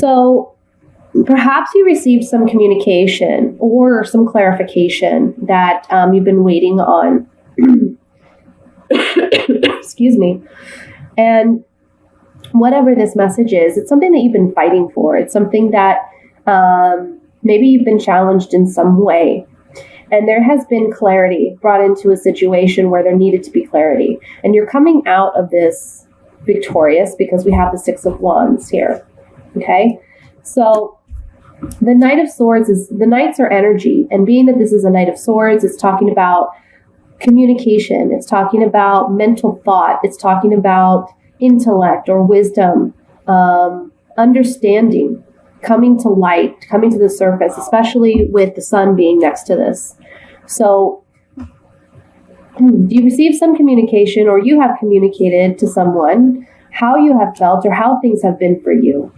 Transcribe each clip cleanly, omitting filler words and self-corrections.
So perhaps you received some communication or some clarification that you've been waiting on. Excuse me. And whatever this message is, it's something that you've been fighting for. It's something that maybe you've been challenged in some way. And there has been clarity brought into a situation where there needed to be clarity. And you're coming out of this victorious because we have the Six of Wands here. Okay? So the Knight of Swords the Knights are energy. And being that this is a Knight of Swords, it's talking about communication. It's talking about mental thought. It's talking about intellect or wisdom, understanding, coming to light, coming to the surface, especially with the sun being next to this. So you receive some communication, or you have communicated to someone how you have felt or how things have been for you.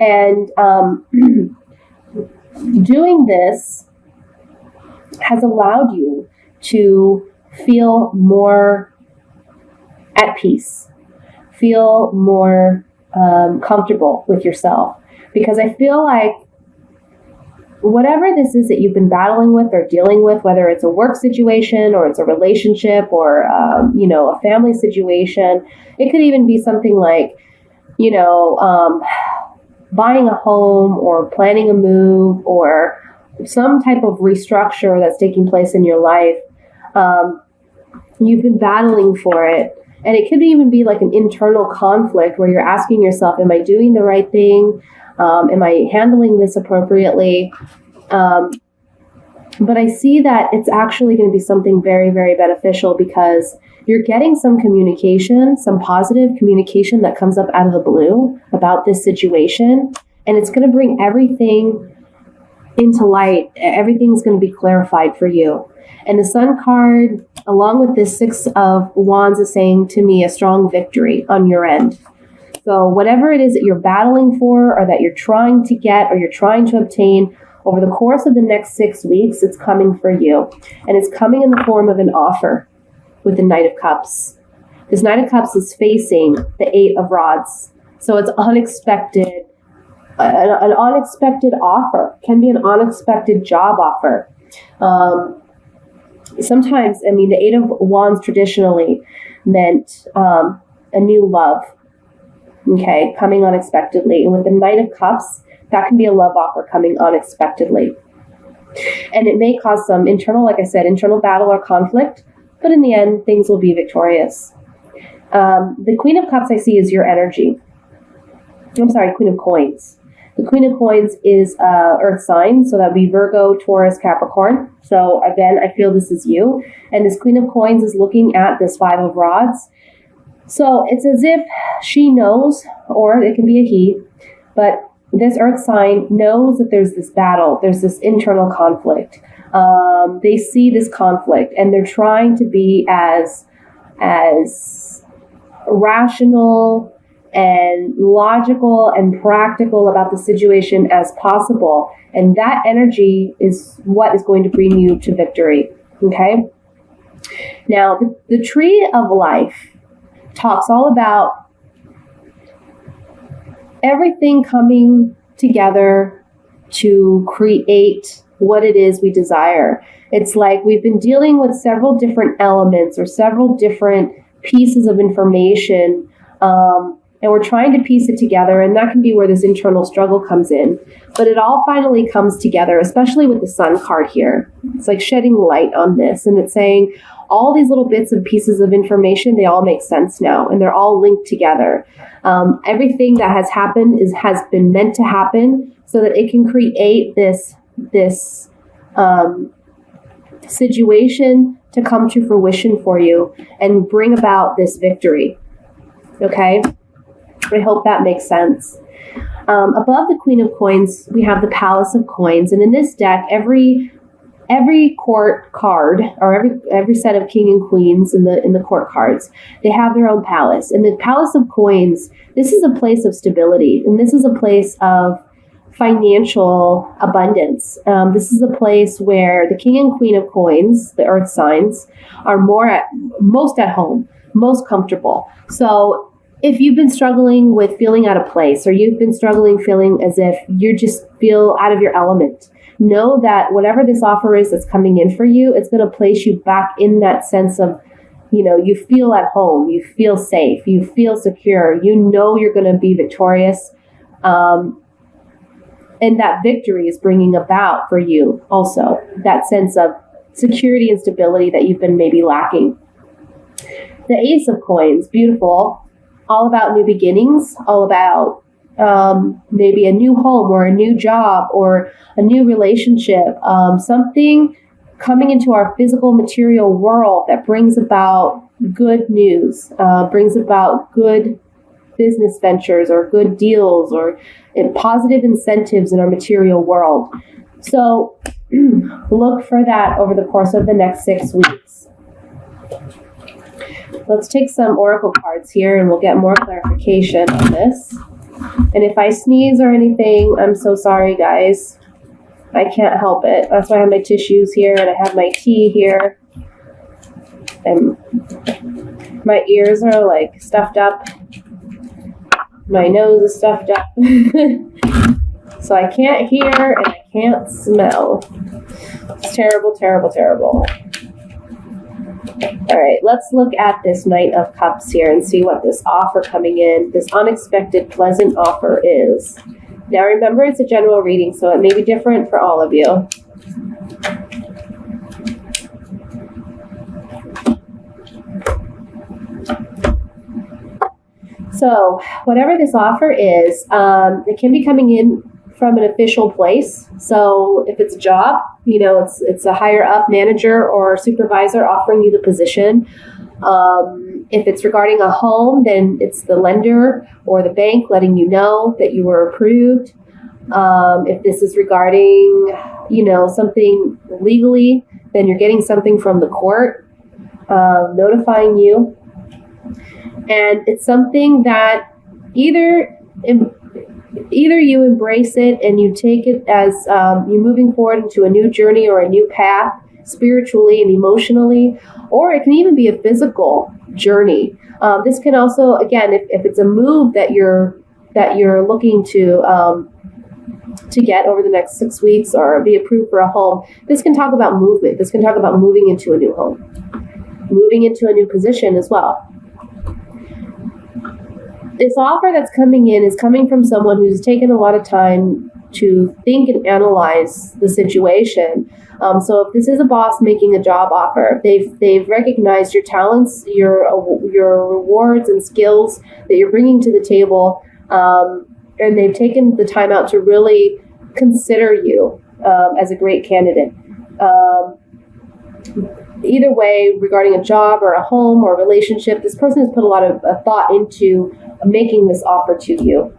And doing this has allowed you to feel more at peace, feel more comfortable with yourself. Because I feel like whatever this is that you've been battling with or dealing with, whether it's a work situation or it's a relationship or, a family situation, it could even be something like, buying a home or planning a move or some type of restructure that's taking place in your life. You've been battling for it. And it could even be like an internal conflict where you're asking yourself, am I doing the right thing? Am I handling this appropriately? But I see that it's actually going to be something very, very beneficial because you're getting some communication, some positive communication that comes up out of the blue about this situation. And it's going to bring everything into light. Everything's going to be clarified for you. And the Sun card, along with this Six of Wands, is saying to me a strong victory on your end. So whatever it is that you're battling for or that you're trying to get or you're trying to obtain over the course of the next 6 weeks, it's coming for you. And it's coming in the form of an offer with the Knight of Cups. This Knight of Cups is facing the Eight of Rods. So it's unexpected, an unexpected offer. Can be an unexpected job offer. Sometimes, the Eight of Wands traditionally meant a new love. Okay, coming unexpectedly. And with the Knight of Cups, that can be a love offer coming unexpectedly. And it may cause some internal battle or conflict, but in the end, things will be victorious. The Queen of Cups I see is your energy. Queen of Coins. The Queen of Coins is Earth sign, so that would be Virgo, Taurus, Capricorn. So again, I feel this is you. And this Queen of Coins is looking at this Five of Rods. So it's as if she knows, or it can be a he, but this Earth sign knows that there's this battle, there's this internal conflict. They see this conflict and they're trying to be as rational and logical and practical about the situation as possible. And that energy is what is going to bring you to victory. Okay? Now, the Tree of Life talks all about everything coming together to create what it is we desire. It's like we've been dealing with several different elements or several different pieces of information, and we're trying to piece it together, and that can be where this internal struggle comes in. But it all finally comes together, especially with the Sun card here. It's like shedding light on this, and it's saying all these little bits and pieces of information, they all make sense now, and they're all linked together. Everything that has happened has been meant to happen so that it can create this situation to come to fruition for you and bring about this victory. Okay? I hope that makes sense. Above the Queen of Coins, we have the Palace of Coins, and in this deck, every court card or every set of king and queens in the court cards, they have their own palace. And the Palace of Coins, this is a place of stability, and this is a place of financial abundance. This is a place where the king and queen of coins, the earth signs, are most at home, most comfortable. So if you've been struggling with feeling out of place, or you've been struggling feeling as if you just feel out of your element, know that whatever this offer is that's coming in for you, it's going to place you back in that sense of, you feel at home, you feel safe, you feel secure, you're going to be victorious. And that victory is bringing about for you also that sense of security and stability that you've been maybe lacking. The Ace of Coins, beautiful. All about new beginnings, all about maybe a new home or a new job or a new relationship, something coming into our physical material world that brings about good news, brings about good business ventures or good deals or positive incentives in our material world. So look for that over the course of the next 6 weeks. Let's take some oracle cards here and we'll get more clarification on this. And if I sneeze or anything, I'm so sorry, guys. I can't help it. That's why I have my tissues here and I have my tea here. And my ears are like stuffed up. My nose is stuffed up. So I can't hear and I can't smell. It's terrible, terrible, terrible. All right, let's look at this Knight of Cups here and see what this offer coming in, this unexpected, pleasant offer is. Now remember, it's a general reading, so it may be different for all of you. So whatever this offer is, it can be coming in from an official place. So if it's a job, it's a higher up manager or supervisor offering you the position. If it's regarding a home, then it's the lender or the bank letting you know that you were approved. If this is regarding, something legally, then you're getting something from the court notifying you. And it's something that either you embrace it and you take it as you're moving forward into a new journey or a new path spiritually and emotionally, or it can even be a physical journey. This can also, again, if it's a move that you're looking to get over the next 6 weeks or be approved for a home, this can talk about movement. This can talk about moving into a new home, moving into a new position as well. This offer that's coming in is coming from someone who's taken a lot of time to think and analyze the situation. So if this is a boss making a job offer, they've recognized your talents, your rewards and skills that you're bringing to the table, and they've taken the time out to really consider you as a great candidate. Either way, regarding a job or a home or a relationship, this person has put a lot of thought into making this offer to you.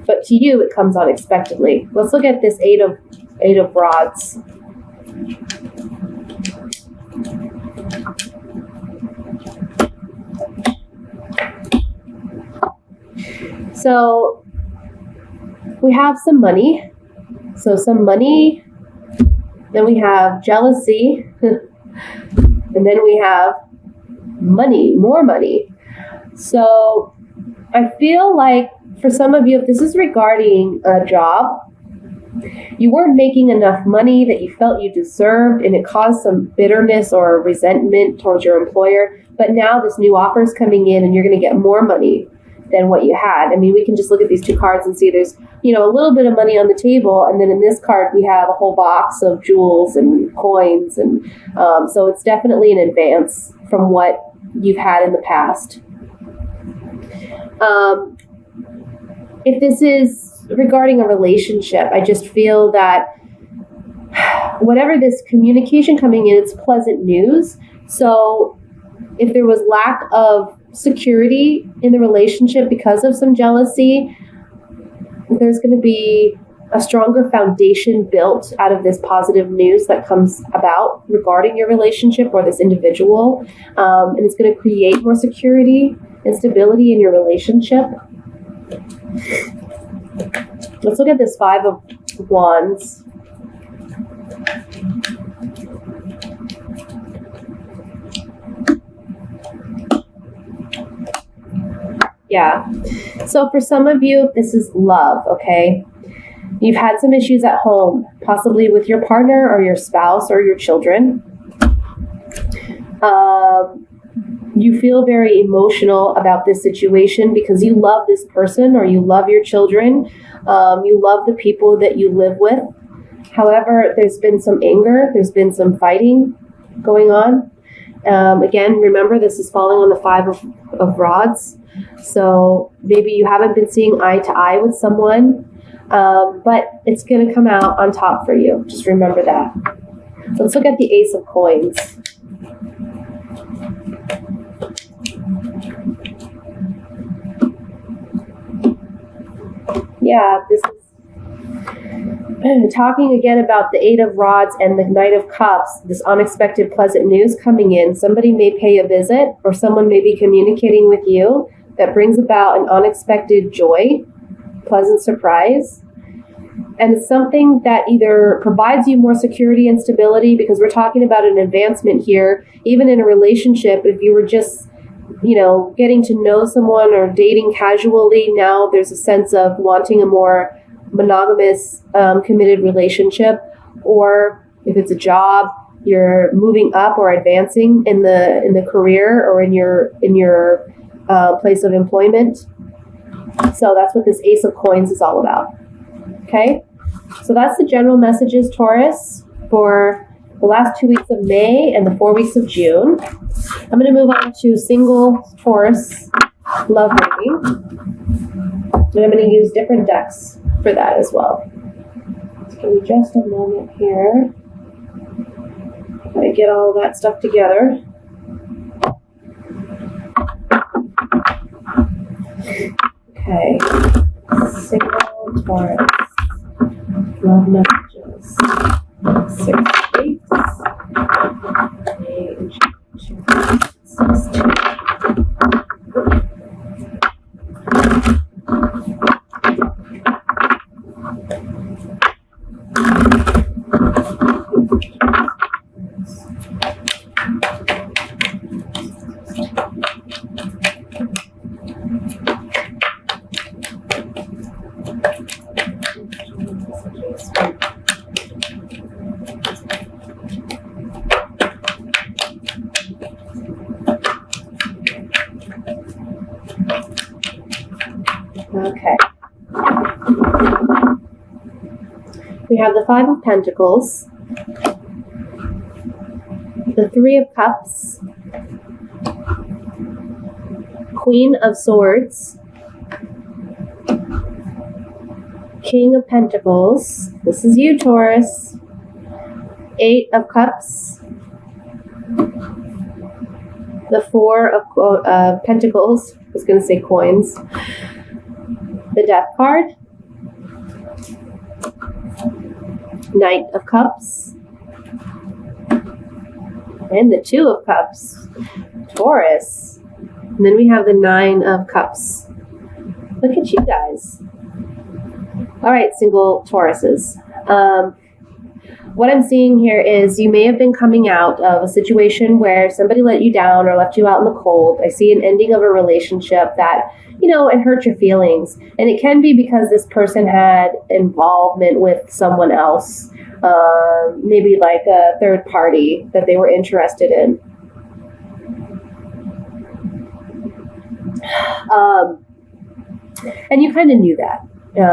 But to you, it comes unexpectedly. Let's look at this Eight of Rods. So we have some money. So some money. Then we have jealousy. And then we have money, more money. So I feel like for some of you, if this is regarding a job, you weren't making enough money that you felt you deserved, and it caused some bitterness or resentment towards your employer. But now this new offer is coming in and you're going to get more money than what you had. I mean, we can just look at these two cards and see there's, a little bit of money on the table. And then in this card, we have a whole box of jewels and coins. And so it's definitely an advance from what you've had in the past. If this is regarding a relationship, I just feel that whatever this communication coming in, it's pleasant news. So if there was lack of security in the relationship because of some jealousy, there's going to be a stronger foundation built out of this positive news that comes about regarding your relationship or this individual. And it's going to create more security and stability in your relationship. Let's look at this Five of Wands. Yeah. So for some of you, this is love, okay? You've had some issues at home, possibly with your partner or your spouse or your children. You feel very emotional about this situation because you love this person or you love your children. You love the people that you live with. However, there's been some anger. There's been some fighting going on. Again, remember, this is falling on the Five of Rods. So maybe you haven't been seeing eye to eye with someone, but it's going to come out on top for you. Just remember that. Let's look at the Ace of Coins. Yeah, this is talking again about the Eight of Rods and the Knight of Cups, this unexpected pleasant news coming in. Somebody may pay a visit or someone may be communicating with you that brings about an unexpected joy, pleasant surprise. And it's something that either provides you more security and stability, because we're talking about an advancement here, even in a relationship. If you were just, getting to know someone or dating casually, now there's a sense of wanting a more monogamous, committed relationship. Or if it's a job, you're moving up or advancing in the career or in your place of employment. So that's what this Ace of Coins is all about. Okay, so that's the general messages, Taurus, for the last 2 weeks of May and the 4 weeks of June. I'm going to move on to single Taurus love reading, and I'm going to use different decks for that as well. So give me just a moment here. I get all that stuff together. Okay, single Taurus love messages. 6 weeks. May, June, 16. Okay. We have the Five of Pentacles, the Three of Cups, Queen of Swords, King of Pentacles. This is you, Taurus. Eight of Cups, the Four of Pentacles. I was going to say coins. The Death card, Knight of Cups, and the Two of Cups, Taurus. And then we have the Nine of Cups. Look at you guys. All right, single Tauruses. What I'm seeing here is you may have been coming out of a situation where somebody let you down or left you out in the cold. I see an ending of a relationship that, it hurt your feelings. And it can be because this person had involvement with someone else, maybe like a third party that they were interested in. And you kind of knew that.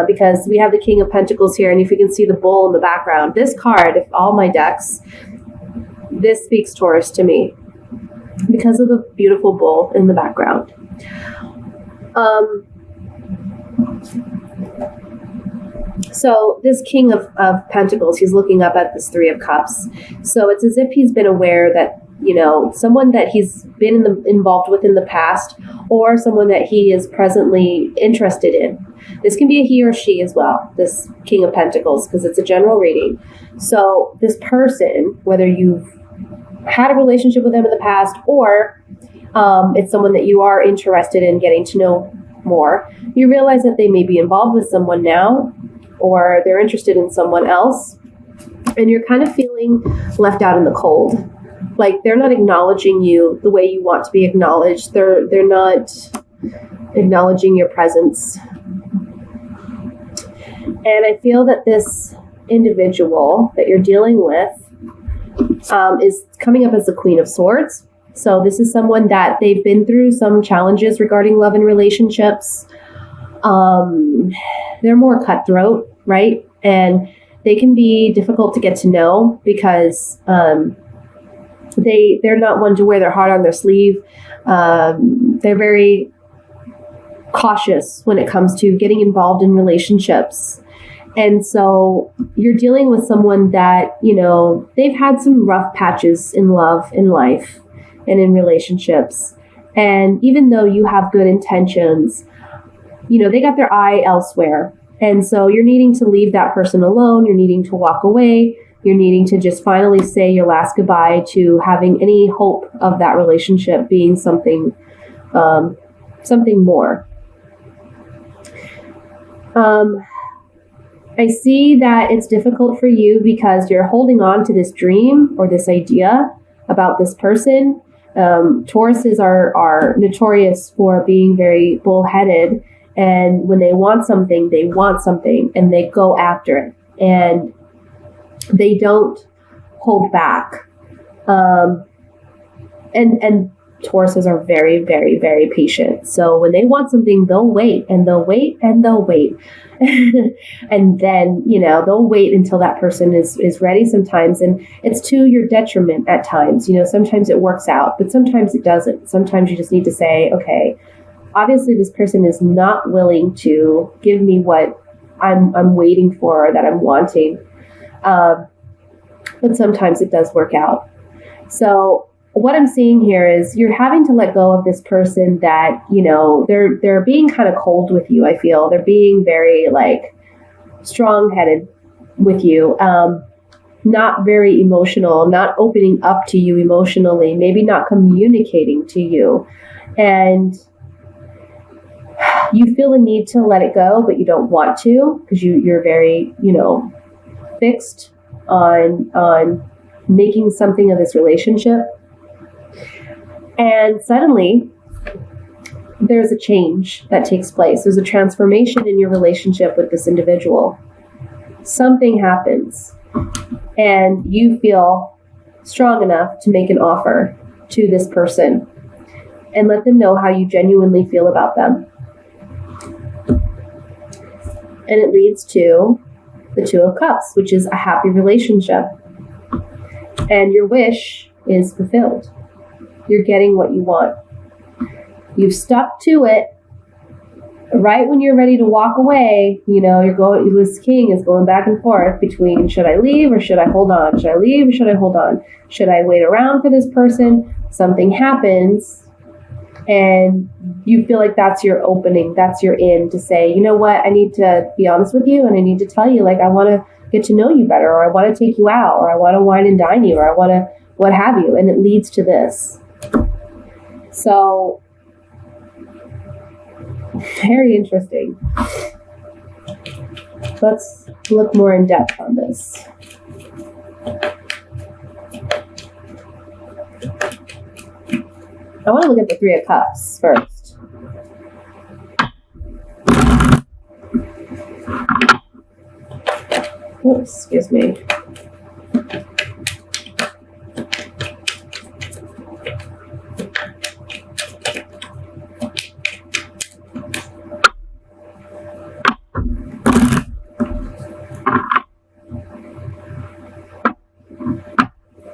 Because we have the King of Pentacles here, and if you can see the bull in the background, this card, if all my decks, this speaks Taurus to me because of the beautiful bull in the background. So this King of Pentacles, he's looking up at this Three of Cups. So it's as if he's been aware that, someone that he's been involved with in the past, or someone that he is presently interested in. This can be a he or she as well, this King of Pentacles, because it's a general reading. So this person, whether you've had a relationship with them in the past, or it's someone that you are interested in getting to know more, you realize that they may be involved with someone now, or they're interested in someone else, and you're kind of feeling left out in the cold. Like they're not acknowledging you the way you want to be acknowledged. They're not acknowledging your presence. And I feel that this individual that you're dealing with is coming up as the Queen of Swords. So this is someone that they've been through some challenges regarding love and relationships. They're more cutthroat, right? And they can be difficult to get to know because they're not one to wear their heart on their sleeve. They're very cautious when it comes to getting involved in relationships. And so you're dealing with someone that, they've had some rough patches in love, in life, and in relationships. And even though you have good intentions, they got their eye elsewhere. And so you're needing to leave that person alone. You're needing to walk away. You're needing to just finally say your last goodbye to having any hope of that relationship being something more. I see that it's difficult for you because you're holding on to this dream or this idea about this person. Tauruses are notorious for being very bullheaded. And when they want something, and they go after it. And they don't hold back. And Tauruses are very, very, very patient. So when they want something, they'll wait and they'll wait and they'll wait. And then, they'll wait until that person is ready sometimes. And it's to your detriment at times. Sometimes it works out, but sometimes it doesn't. Sometimes you just need to say, okay, obviously this person is not willing to give me what I'm waiting for or that I'm wanting. But sometimes it does work out. So what I'm seeing here is you're having to let go of this person that, they're being kind of cold with you, I feel. They're being very, strong-headed with you, not very emotional, not opening up to you emotionally, maybe not communicating to you. And you feel a need to let it go, but you don't want to because you're very, fixed on making something of this relationship. And suddenly, there's a change that takes place. There's a transformation in your relationship with this individual. Something happens, and you feel strong enough to make an offer to this person and let them know how you genuinely feel about them. And it leads to the Two of Cups, which is a happy relationship. And your wish is fulfilled. You're getting what you want. You've stuck to it. Right when you're ready to walk away, this king is going back and forth between should I leave or should I hold on? Should I leave or should I hold on? Should I wait around for this person? Something happens and you feel like that's your opening, that's your in to say, you know what, I need to be honest with you and I need to tell you, I want to get to know you better, or I want to take you out, or I want to wine and dine you, or I want to what have you. And it leads to this. So, very interesting. Let's look more in depth on this. I want to look at the Three of Cups first. Oops, excuse me.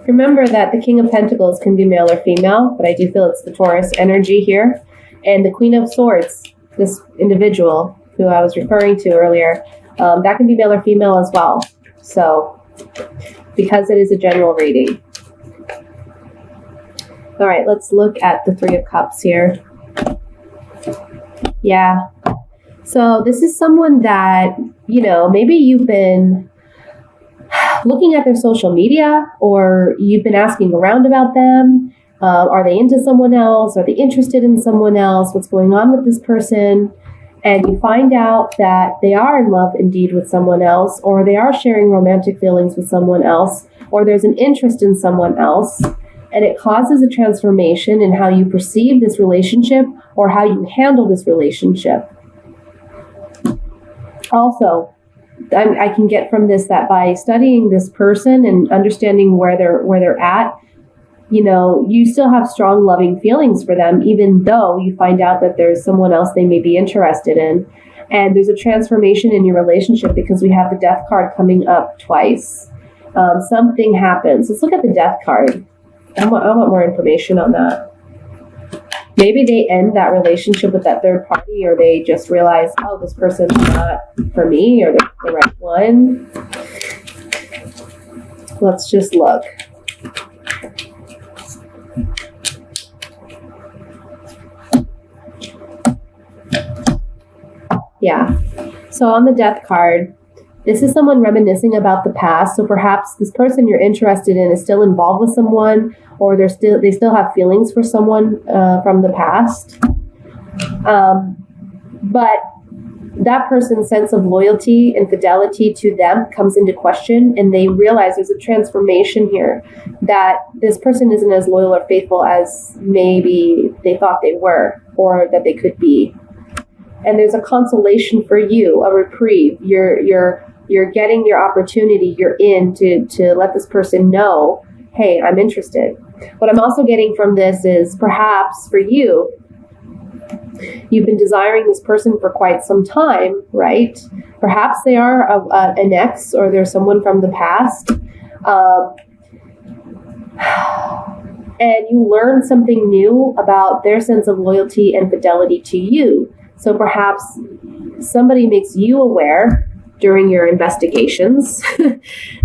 Remember that the King of Pentacles can be male or female, but I do feel it's the Taurus energy here. And the Queen of Swords, this individual who I was referring to earlier, that can be male or female as well. So, because it is a general reading. All right, let's look at the Three of Cups here. Yeah. So this is someone that, maybe you've been looking at their social media, or you've been asking around about them. Are they into someone else? Are they interested in someone else? What's going on with this person? And you find out that they are in love indeed with someone else, or they are sharing romantic feelings with someone else, or there's an interest in someone else. And it causes a transformation in how you perceive this relationship or how you handle this relationship. Also, I can get from this that by studying this person and understanding where they're at, you still have strong loving feelings for them, even though you find out that there's someone else they may be interested in. And there's a transformation in your relationship because we have the death card coming up twice. Something happens. Let's look at the death card. I want more information on that. Maybe they end that relationship with that third party, or they just realize, oh, this person's not for me, or they're the right one. Let's just look. Yeah. So on the death card, this is someone reminiscing about the past. So perhaps this person you're interested in is still involved with someone, or they still have feelings for someone from the past. But that person's sense of loyalty and fidelity to them comes into question, and they realize there's a transformation here, that this person isn't as loyal or faithful as maybe they thought they were, or that they could be. And there's a consolation for you, a reprieve. You're getting your opportunity. You're in to let this person know, hey, I'm interested. What I'm also getting from this is perhaps for you, you've been desiring this person for quite some time, right? Perhaps they are an ex, or they're someone from the past. And you learn something new about their sense of loyalty and fidelity to you. So perhaps somebody makes you aware during your investigations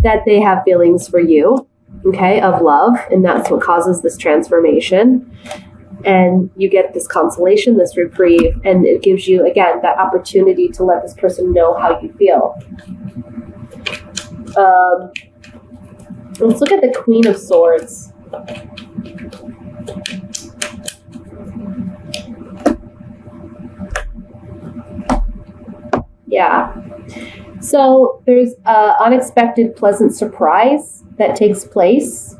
that they have feelings for you, okay, of love, and that's what causes this transformation. And you get this consolation, this reprieve, and it gives you, again, that opportunity to let this person know how you feel. Let's look at the Queen of Swords. Yeah. So there's an unexpected pleasant surprise that takes place.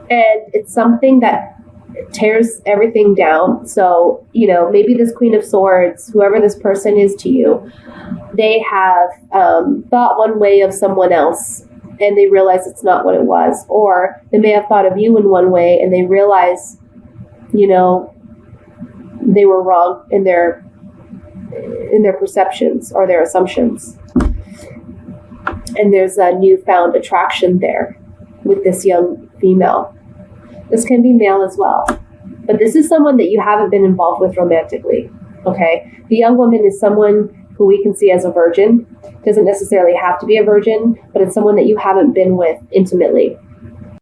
And it's something that tears everything down. So, maybe this Queen of Swords, whoever this person is to you, they have thought one way of someone else, and they realize it's not what it was. Or they may have thought of you in one way, and they realize, they were wrong in their perceptions or their assumptions. And there's a newfound attraction there with this young female. This can be male as well. But this is someone that you haven't been involved with romantically, okay? The young woman is someone who we can see as a virgin. Doesn't necessarily have to be a virgin, but it's someone that you haven't been with intimately.